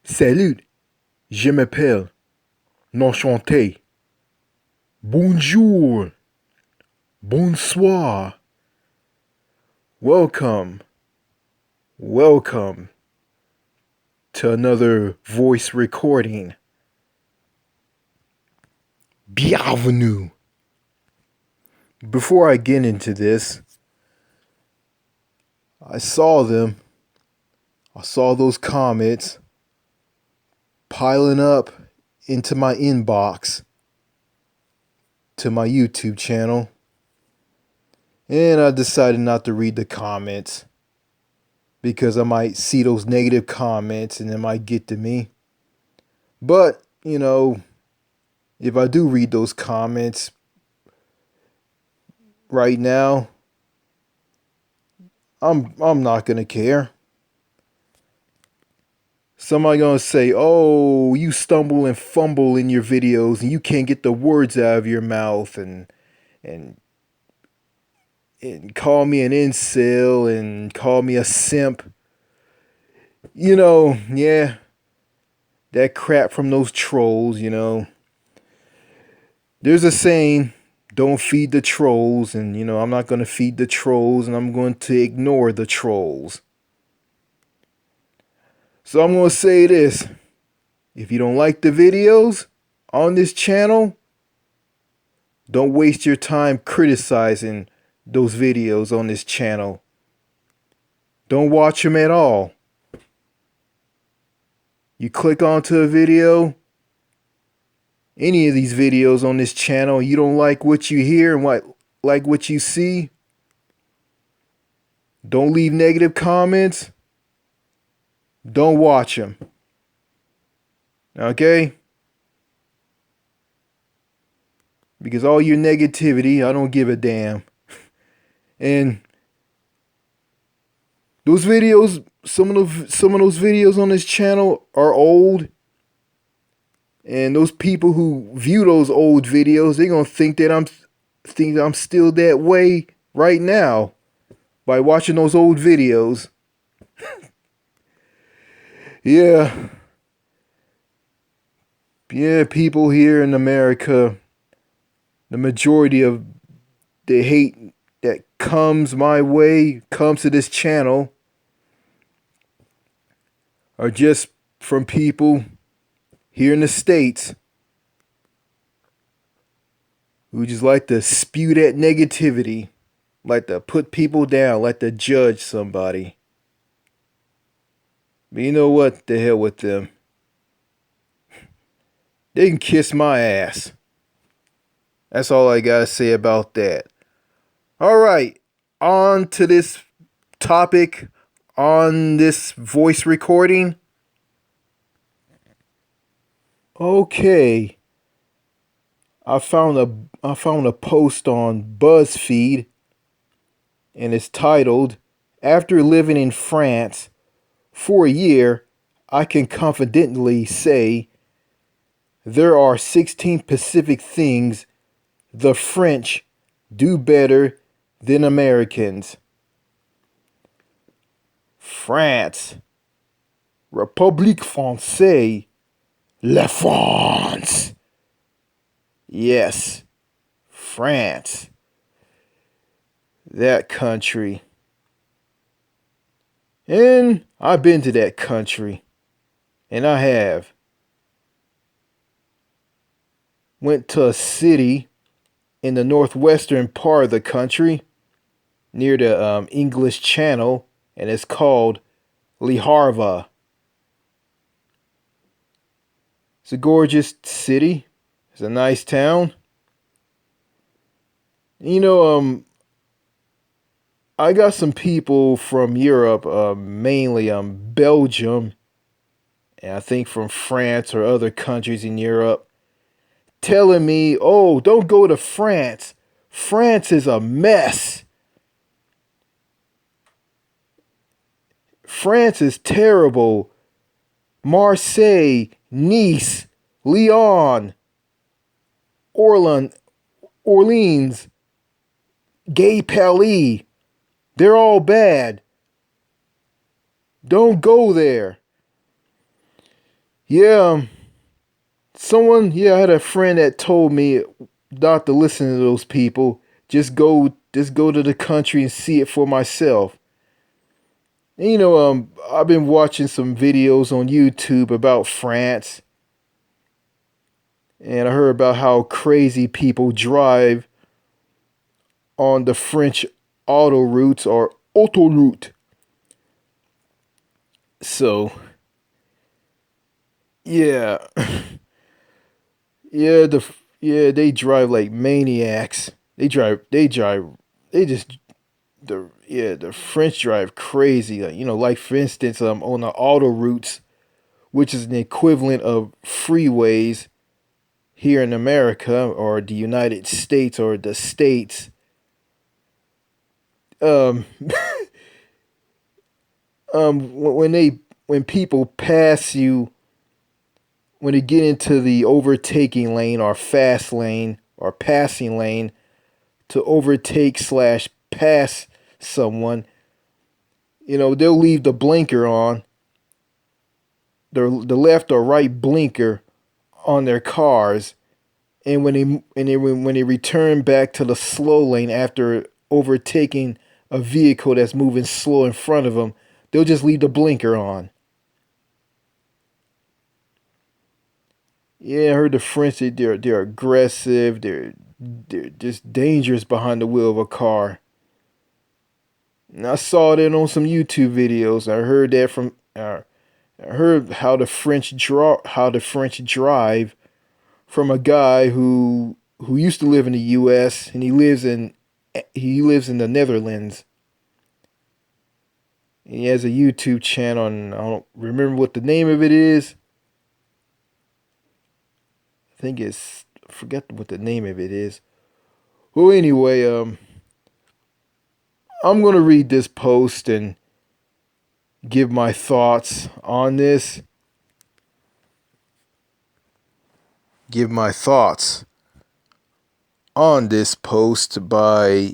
Salut, je m'appelle, enchanté. Bonjour, bonsoir. Welcome, welcome to another voice recording. Bienvenue. Before I get into this, I saw those comments piling up into my inbox to my YouTube channel, and I decided not to read the comments because I might see those negative comments and it might get to me. But, if I do read those comments right now, I'm not gonna care. Somebody gonna say, "Oh, you stumble and fumble in your videos and you can't get the words out of your mouth and call me an incel and call me a simp." Yeah, that crap from those trolls, There's a saying, don't feed the trolls, and I'm not gonna feed the trolls, and I'm going to ignore the trolls. So I'm going to say this. If you don't like the videos on this channel, don't waste your time criticizing those videos on this channel. Don't watch them at all. You click onto a video, any of these videos on this channel, you don't like what you hear and like what you see, don't leave negative comments. Don't watch them. Okay? Because all your negativity, I don't give a damn. And those videos, some of those videos on this channel are old. And those people who view those old videos, they're gonna think that I'm still that way right now by watching those old videos. Yeah. Yeah, people here in America, the majority of the hate that comes my way, comes to this channel, are just from people here in the States who just like to spew that negativity, like to put people down, like to judge somebody. But you know what? The hell with them. They can kiss my ass. That's all I gotta say about that. Alright, on to this topic, on this voice recording. Okay. I found a post on BuzzFeed, and it's titled, "After living in France for a year, I can confidently say there are 16 specific things the French do better than Americans." France. République Française. La France. Yes, France. That country. And I've been to that country. And I have. Went to a city in the northwestern part of the country near the English Channel, and it's called Le Havre. It's a gorgeous city. It's a nice town. I got some people from Europe, mainly Belgium, and I think from France or other countries in Europe, telling me, "Oh, don't go to France. France is a mess. France is terrible. Marseille, Nice, Lyon, Orleans, Gay Palais, they're all bad. Don't go there." Yeah, I had a friend that told me not to listen to those people. Just go to the country and see it for myself. And, I've been watching some videos on YouTube about France, and I heard about how crazy people drive on the French autoroutes or autoroute. So, yeah, yeah, they drive like maniacs. They just the French drive crazy. Like for instance, on the auto routes, which is an equivalent of freeways here in America or the United States or the states. Um, when people pass you, when they get into the overtaking lane or fast lane or passing lane to overtake slash pass someone, they'll leave the blinker on, the left or right blinker on their cars, and when they return back to the slow lane after overtaking a vehicle that's moving slow in front of them, they'll just leave the blinker on. Yeah, I heard the French, they're aggressive. They're just dangerous behind the wheel of a car. And I saw that on some YouTube videos. I heard that from I heard how the French drive from a guy who used to live in the U.S. and he lives in the Netherlands. And he has a YouTube channel, and I don't remember what the name of it is. I forget what the name of it is. Well, anyway, I'm gonna read this post and give my thoughts on this. Give my thoughts on this post by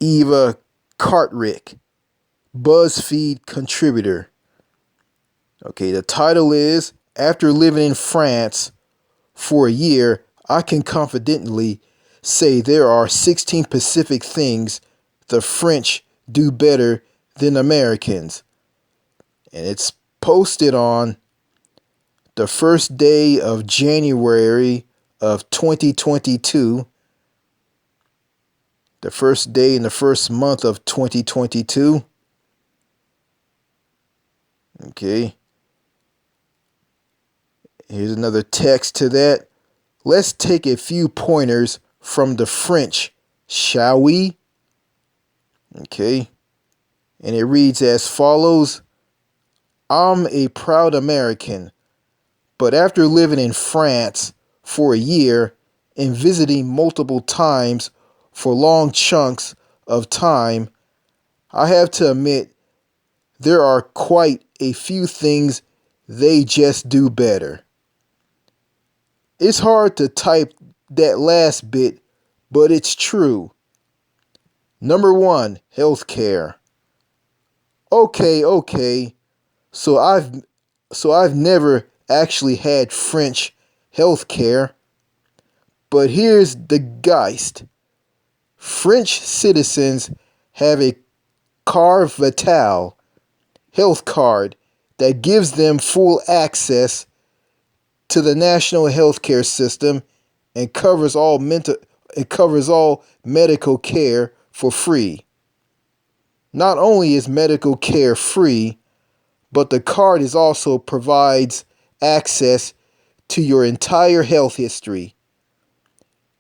Evie Carrick, BuzzFeed contributor. Okay, the title is After Living in France for a year, I can confidently say there are 16 specific things the French do better than Americans. And it's posted on the first day of January of 2022. The first day in the first month of 2022. Okay. Here's another text to that. Let's take a few pointers from the French, shall we? Okay. And it reads as follows. I'm a proud American, but after living in France for a year and visiting multiple times for long chunks of time, I have to admit there are quite a few things they just do better. It's hard to type that last bit, but it's true. Number one, healthcare. Okay. So I've never actually had French healthcare, but here's the geist. French citizens have a carte vitale health card that gives them full access to the national healthcare system and covers all medical care for free. Not only is medical care free, but the card is also provides access to your entire health history.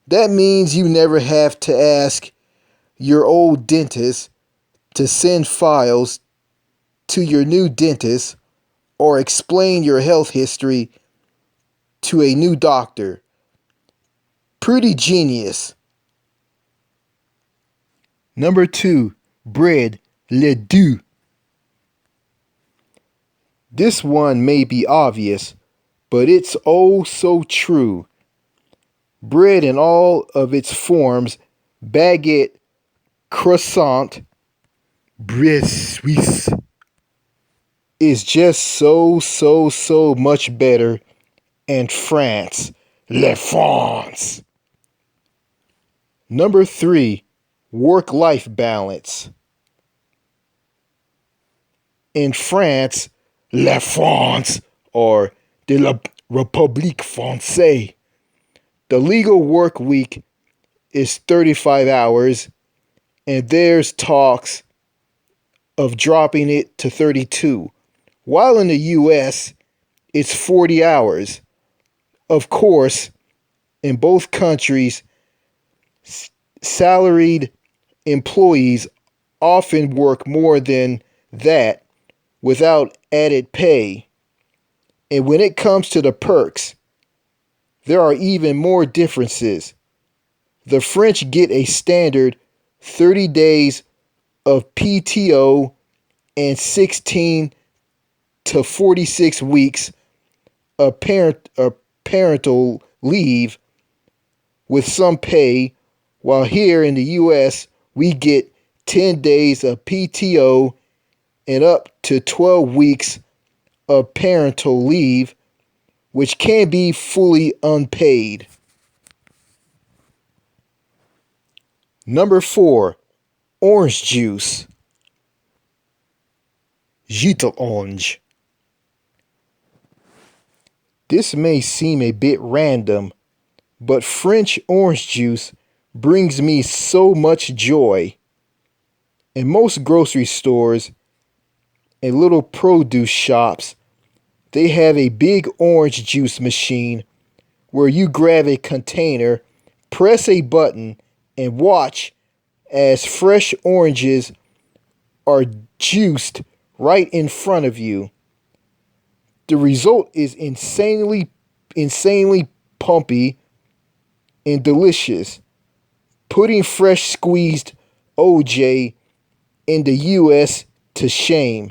That means you never have to ask your old dentist to send files to your new dentist or explain your health history to a new doctor. Pretty genius. Number two, bread, le doux. This one may be obvious, but it's oh so true. Bread in all of its forms, baguette, croissant, bread suisse, is just so much better in France. La France. Number 3, work-life balance. In France, La France, or de la République Française, the legal work week is 35 hours, and there's talks of dropping it to 32, while in the US, it's 40 hours. Of course, in both countries, salaried employees often work more than that without added pay. And when it comes to the perks, there are even more differences. The French get a standard 30 days of PTO and 16 to 46 weeks of parental leave with some pay, while here in the US we get 10 days of PTO and up to 12 weeks of parental leave, which can be fully unpaid. Number 4, orange juice. Jus d'orange. This may seem a bit random, but French orange juice brings me so much joy. In most grocery stores and little produce shops, they have a big orange juice machine where you grab a container, press a button, and watch as fresh oranges are juiced right in front of you. The result is insanely pumpy and delicious, putting fresh squeezed OJ in the US to shame.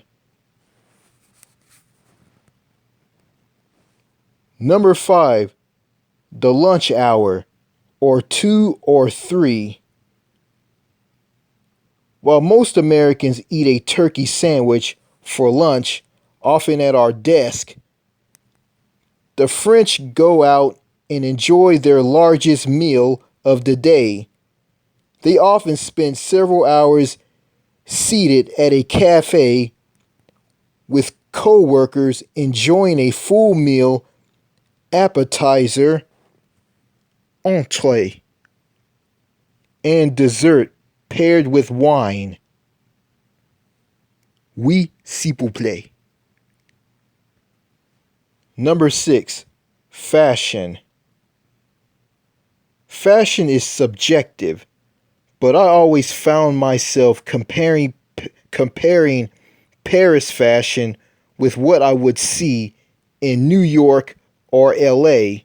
Number 5, the lunch hour, or 2 or 3. While most Americans eat a turkey sandwich for lunch, often at our desk, the French go out and enjoy their largest meal of the day. They often spend several hours seated at a cafe with co-workers enjoying a full meal, appetizer, entree, and dessert paired with wine. Oui, s'il vous plaît. Number 6, fashion. Fashion is subjective, but I always found myself comparing Paris fashion with what I would see in New York or LA.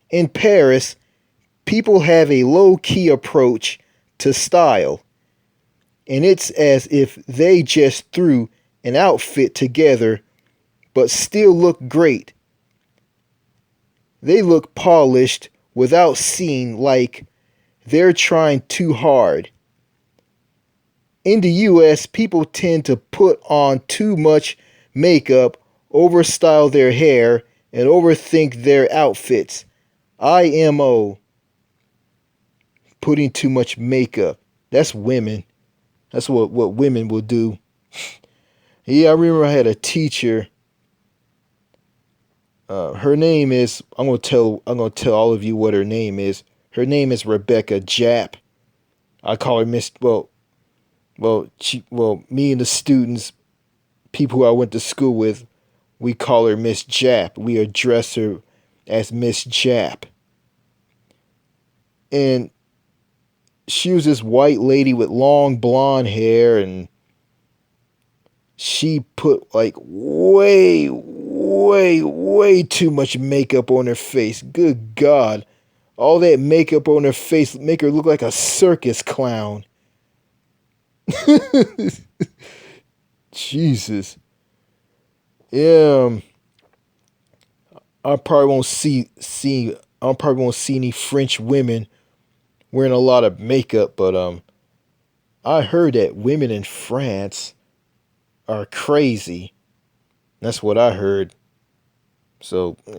In Paris, people have a low-key approach to style, and it's as if they just threw an outfit together but still look great. They look polished without seeming like they're trying too hard. In the US, people tend to put on too much makeup, overstyle their hair, and overthink their outfits. IMO. Putting too much makeup. That's women. That's what women will do. Yeah, I remember I had a teacher. Her name is, I'm gonna tell all of you what her name is. Her name is Rebecca Japp. I call her Miss. Me and the students, people who I went to school with, we call her Miss Japp. We address her as Miss Japp. And she was this white lady with long blonde hair, and she put like way too much makeup on her face. Good God. All that makeup on her face make her look like a circus clown. Jesus. Yeah. I probably won't see any French women wearing a lot of makeup, but I heard that women in France are crazy. That's what I heard. So, I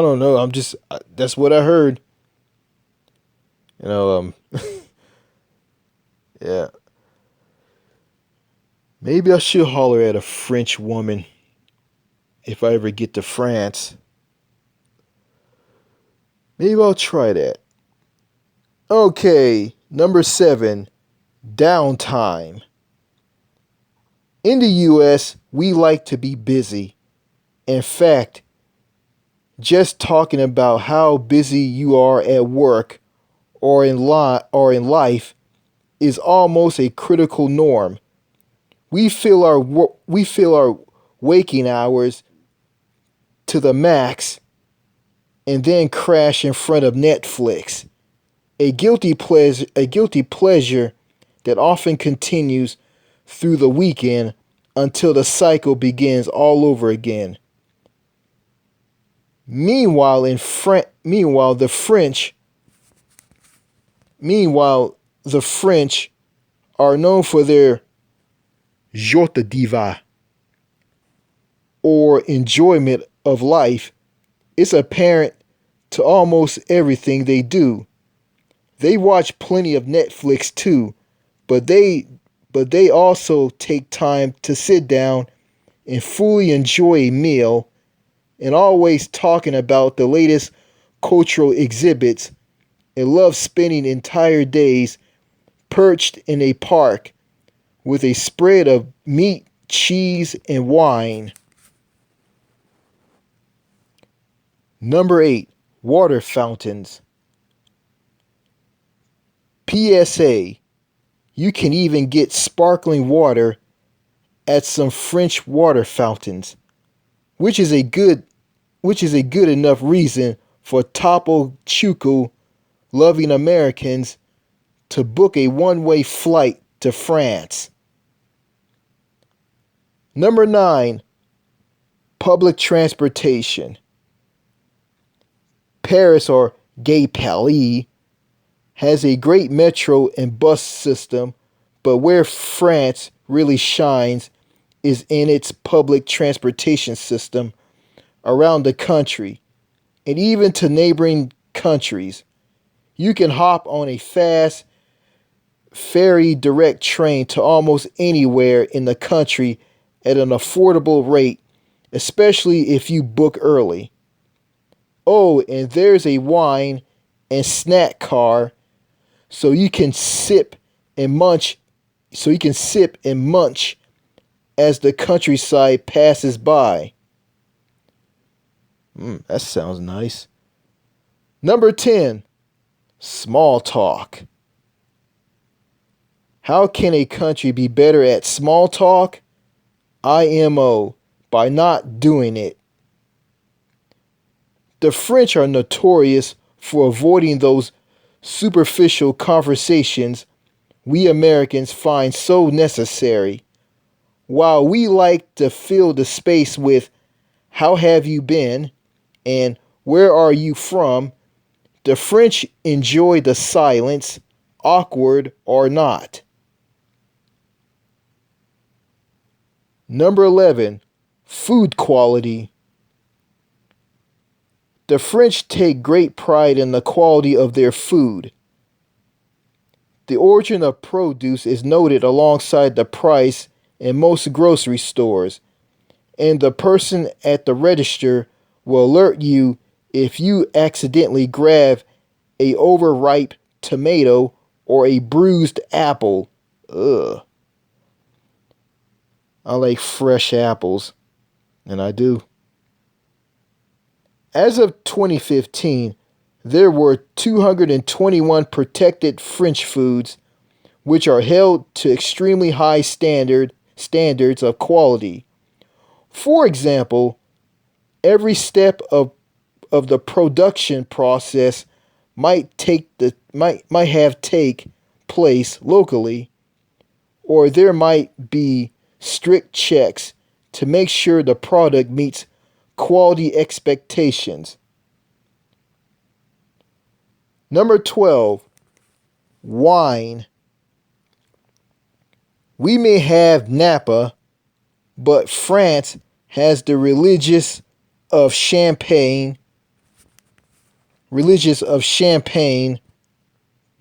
don't know. That's what I heard. You know, yeah. Maybe I should holler at a French woman if I ever get to France. Maybe I'll try that. Okay, number 7, downtime. In the US, we like to be busy. In fact, just talking about how busy you are at work or in life is almost a critical norm. We fill our waking hours to the max and then crash in front of Netflix. A guilty pleasure that often continues through the weekend until the cycle begins all over again. Meanwhile, the French are known for their joie de vivre or enjoyment of life. It's apparent to almost everything they do. They watch plenty of Netflix too, but they also take time to sit down and fully enjoy a meal and always talking about the latest cultural exhibits and love spending entire days perched in a park with a spread of meat, cheese, and wine. Number 8, water fountains. PSA, you can even get sparkling water at some French water fountains, which is a good enough reason for Topo Chico loving Americans to book a one-way flight to France. Number 9, public transportation. Paris, or Gay Palais, has a great metro and bus system, but where France really shines is in its public transportation system around the country and even to neighboring countries. You can hop on a fast ferry direct train to almost anywhere in the country at an affordable rate, especially if you book early. Oh, and there's a wine and snack car so you can sip and munch as the countryside passes by. That sounds nice. Number 10, small talk. How can a country be better at small talk? IMO, by not doing it. The French are notorious for avoiding those superficial conversations we Americans find so necessary. While we like to fill the space with "How have you been?" and "Where are you from?", the French enjoy the silence, awkward or not. Number 11, food quality. The French take great pride in the quality of their food. The origin of produce is noted alongside the price in most grocery stores, and the person at the register will alert you if you accidentally grab a overripe tomato or a bruised apple. Ugh. I like fresh apples, and I do. As of 2015, there were 221 protected French foods, which are held to extremely high standards of quality. For example, every step of the production process might have take place locally, or there might be strict checks to make sure the product meets quality expectations. Number 12, wine. We may have Napa, but France has the religious of Champagne,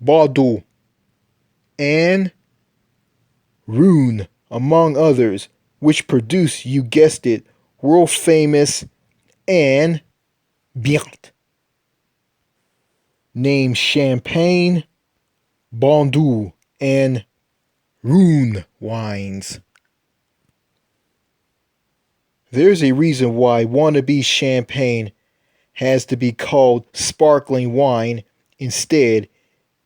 Bordeaux, and Rhone, among others, which produce, you guessed it, world famous and Biant named Champagne, Bordeaux, and Rhone wines. There's a reason why wannabe champagne has to be called sparkling wine instead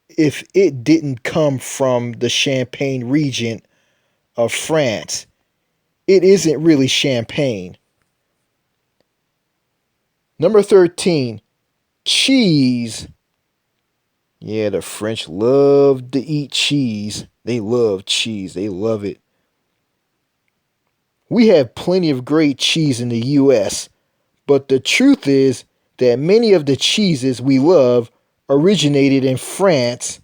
if it didn't come from the Champagne region of France. It isn't really champagne. Number 13, cheese. Yeah, the French love to eat cheese. They love cheese. They love it. We have plenty of great cheese in the US, but the truth is that many of the cheeses we love originated in France,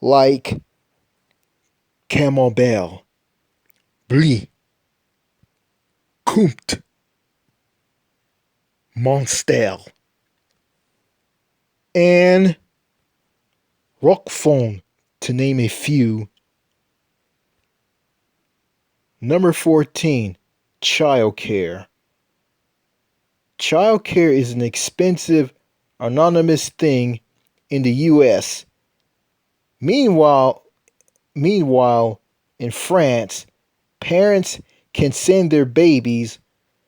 like Camembert, Brie, Comte, Monstel, and Roquefort, to name a few. Number 14, childcare. Childcare is an expensive, anonymous thing in the US. Meanwhile, in France, parents can send their babies,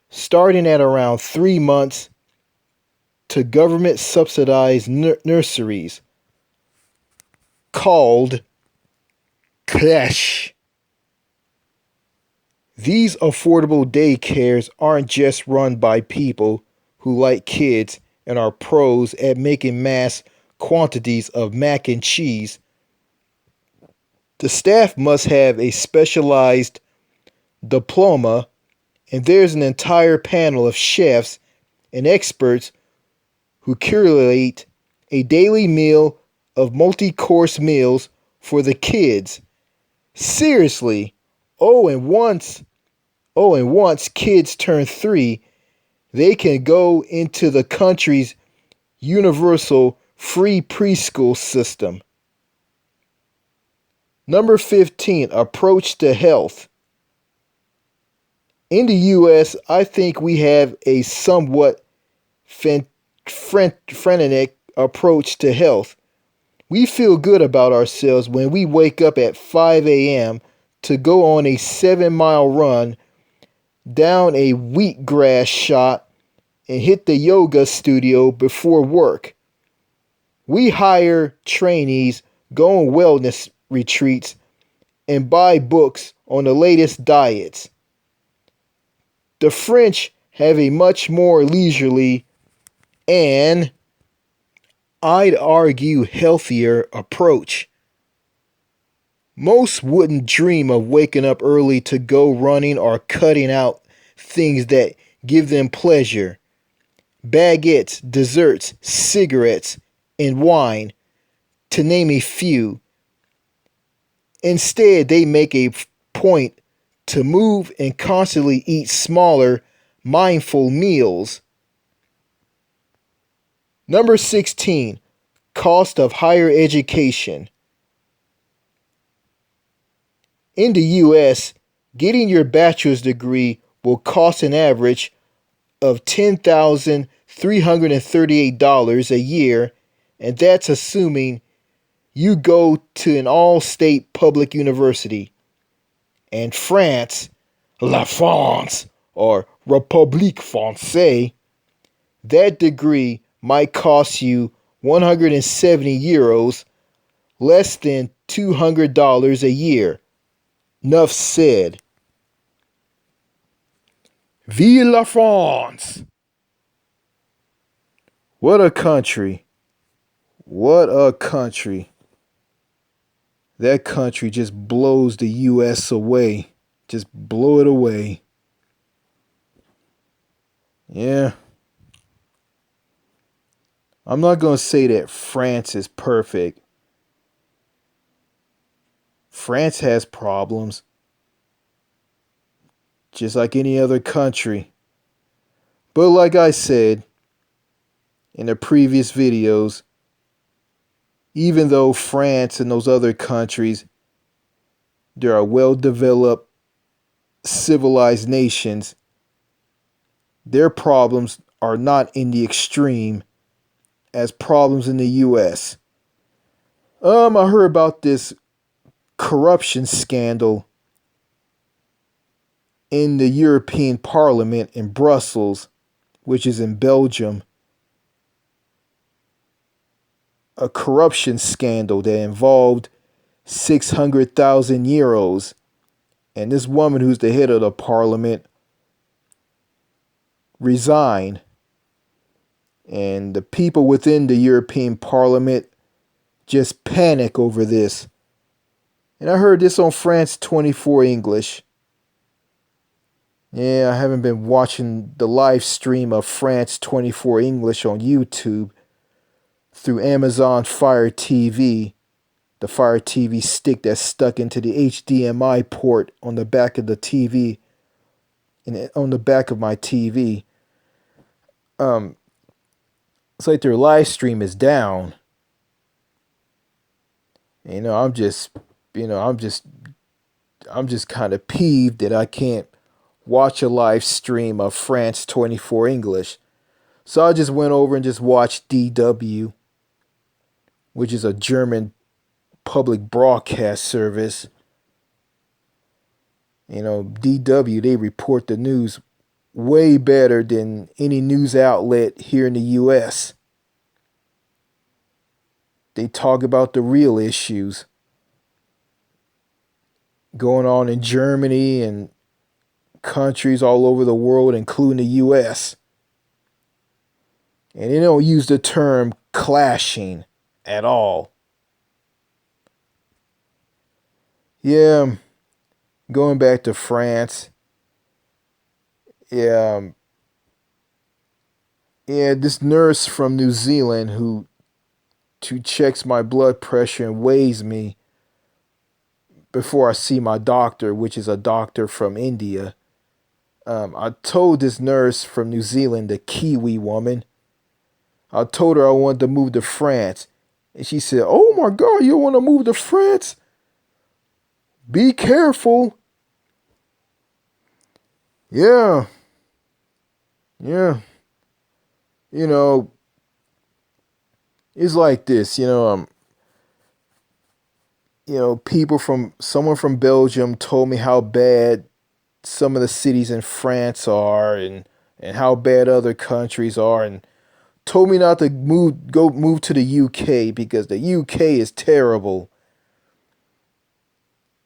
starting at around 3 months, to government subsidized nurseries called crèche. These affordable daycares aren't just run by people who like kids and are pros at making mass quantities of mac and cheese. The staff must have a specialized diploma, and there's an entire panel of chefs and experts who curate a daily meal of multi-course meals for the kids. Seriously. And once kids turn 3, they can go into the country's universal free preschool system. Number 15, approach to health. In the US, I think we have a somewhat frenetic approach to health. We feel good about ourselves when we wake up at 5 a.m. to go on a 7-mile run, down a wheatgrass shot, and hit the yoga studio before work. We hire trainees, go on wellness retreats, and buy books on the latest diets. The French have a much more leisurely and, I'd argue, healthier approach. Most wouldn't dream of waking up early to go running or cutting out things that give them pleasure. Baguettes, desserts, cigarettes, and wine, to name a few. Instead, they make a point to move and constantly eat smaller, mindful meals. Number 16, cost of higher education. In the US, getting your bachelor's degree will cost an average of $10,338 a year, and that's assuming you go to an all-state public university. And France, La France, or République Française, that degree might cost you 170 euros, less than $200 a year. Nuff said. Vive la France! What a country. What a country. That country just blows the US away. Just blow it away. Yeah. I'm not going to say that France is perfect. France has problems. just like any other country. But like I said in the previous videos, even though France and those other countries, they are well-developed, civilized nations, their problems are not in the extreme as problems in the US. I heard about this corruption scandal in the European Parliament in Brussels, which is in Belgium. A corruption scandal that involved 600,000 euros. And this woman who's the head of the parliament resigned. And the people within the European Parliament just panic over this. And I heard this on France 24 English. Yeah, I haven't been watching the live stream of France 24 English on YouTube through Amazon Fire TV, the Fire TV stick that's stuck into the HDMI port on the back of the TV, and on the back of my TV. It's like their live stream is down. I'm just kind of peeved that I can't watch a live stream of France 24 English. So I just went over and just watched DW, which is a German public broadcast service. DW, they report the news way better than any news outlet here in the US. They talk about the real issues going on in Germany and countries all over the world, including the US. And they don't use the term clashing at all. Yeah, going back to France. Yeah, this nurse from New Zealand who checks my blood pressure and weighs me before I see my doctor, which is a doctor from India. I told this nurse from New Zealand, the Kiwi woman, I told her I wanted to move to France. And she said, "Oh my God, you want to move to France? Be careful." Yeah. It's like this, someone from Belgium told me how bad some of the cities in France are and how bad other countries are, and told me not to move to the UK because the UK is terrible.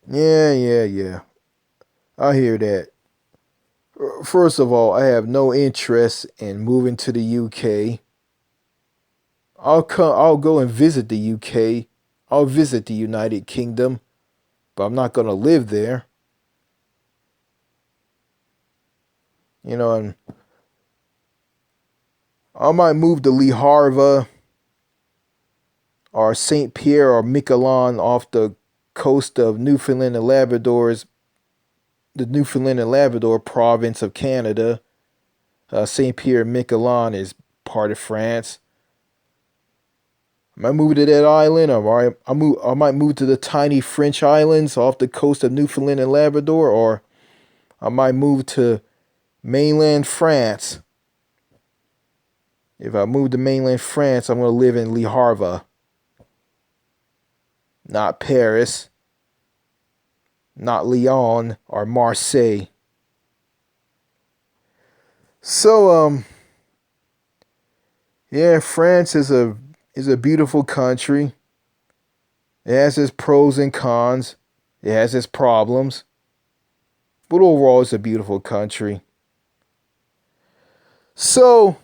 Yeah. I hear that. First of all, I have no interest in moving to the UK. I'll go and visit the UK. I'll visit the United Kingdom, but I'm not going to live there. And I might move to Le Havre or St. Pierre or Miquelon off the coast of Newfoundland and the Newfoundland and Labrador province of Canada. St. Pierre and Miquelon is part of France. I might move to that island, or I might move to the tiny French islands off the coast of Newfoundland and Labrador, or I might move to mainland France. If I move to mainland France, I'm going to live in Le Havre, not Paris, not Lyon or Marseille. So, France is a beautiful country. It has its pros and cons. It has its problems. But overall, it's a beautiful country. So,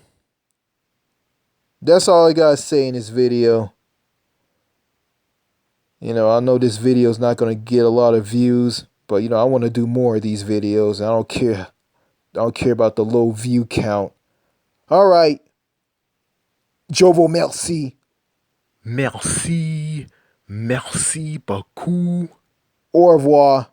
that's all I got to say in this video. I know this video is not going to get a lot of views, but I want to do more of these videos. I don't care about the low view count. All right. Je vous remercie. Merci beaucoup. Au revoir.